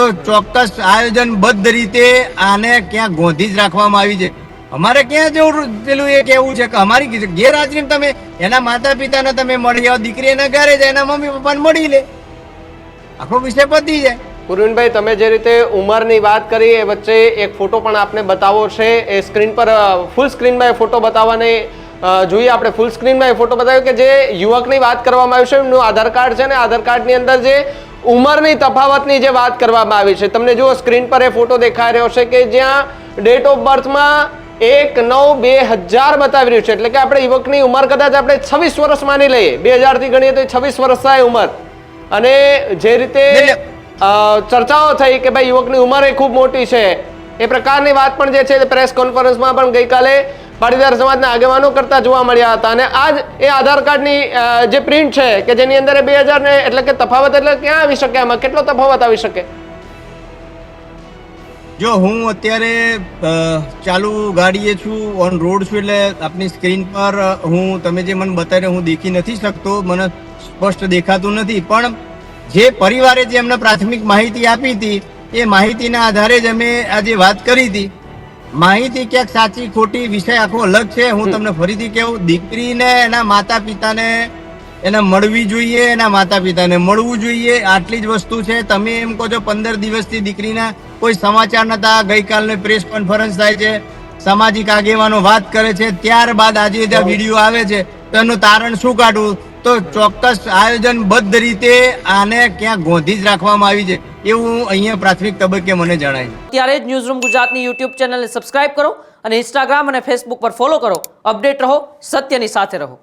તો ચોક્કસ આયોજનબદ્ધ રીતે આને ક્યાં ગોંધી જ રાખવામાં આવી છે। અમારે ક્યાં જેવું પેલું એ કેવું છે કે અમારી ગેરહાજરી તમે એના માતા પિતાને તમે મળી આવો, દીકરી એના ઘરે જાય, એના મમ્મી પપ્પાને મળી લે, આખો વિષય પતી જાય। પૂર્વિનભાઈ, તમે જે રીતે ઉંમરની વાત કરી એ વચ્ચે એક ફોટો પણ આપને બતાવવો છે। એ સ્ક્રીન પર ફૂલ સ્ક્રીનમાં એ ફોટો બતાવવાની જોઈએ આપણે। ફૂલ સ્ક્રીનમાં એ ફોટો બતાવ્યો કે જે યુવકની વાત કરવામાં આવી છે એમનું આધાર કાર્ડ છે ને આધાર કાર્ડની અંદર જે ઉંમરની તફાવતની જે વાત કરવામાં આવી છે, તમને જુઓ સ્ક્રીન પર એ ફોટો દેખાઈ રહ્યો છે કે જ્યાં ડેટ ઓફ બર્થમાં 1/9/2000 બતાવી રહ્યું છે, એટલે કે આપણે યુવકની ઉંમર કદાચ આપણે 26 વર્ષ માની લઈએ, 2000 થી ગણીએ તો 26 વર્ષ થાય ઉંમર। અને જે રીતે ચર્ચાઓ થઈ કે ભાઈ યુવકની ઉંમર એ ખૂબ મોટી છે, એ પ્રકારની વાત પણ જે છે પ્રેસ કોન્ફરન્સમાં પણ ગઈકાલે પાટીદાર સમાજના આગેવાનો કરતા જોવા મળ્યા હતા। અને આજ એ આધાર કાર્ડની જે પ્રિન્ટ છે કે જેની અંદર 2000 ને એટલે કે તફાવત એટલે ક્યાં આવી શકે, આમાં કેટલો તફાવત આવી શકે? જો હું અત્યારે ચાલુ ગાડીએ છું, ઓન રોડ છું, એટલે આપની સ્ક્રીન પર હું તમે જે મને બતાવ્યું હું દેખી નથી શકતો, મને સ્પષ્ટ દેખાતું નથી। પણ જે પરિવારે જે અમને પ્રાથમિક માહિતી આપી હતી એ માહિતીના આધારે જ અમે આજે વાત કરી હતી। માહિતી ક્યાંક સાચી ખોટી વિષય આખો અલગ છે। હું તમને ફરીથી કહું, દીકરીને એના માતા પિતાને એને મળવી જોઈએ, એના માતા પિતાને મળવું જોઈએ, આટલી જ વસ્તુ છે। તમે એમ કહો છો 15 દિવસથી દીકરીના કોઈ સમાચાર નતા, ગઈકાલની પ્રેસ કોન્ફરન્સ થાય છે, સામાજિક આગેવાનો વાત કરે છે, ત્યારબાદ આજે જે વિડીયો આવે છે તો એનું તારણ શું કાઢવું? તો ચોક્કસ આયોજનબદ્ધ રીતે આને ક્યાં ગોંધી જ રાખવામાં આવી છે એવું અહીંયા પ્રાથમિક તબક્કે મને જણાય। ત્યારે જ ન્યૂઝરૂમ ગુજરાતની યુટ્યુબ ચેનલને સબસ્ક્રાઇબ કરો અને ઇન્સ્ટાગ્રામ અને ફેસબુક પર ફોલો કરો। અપડેટ રહો, સત્યની સાથે રહો।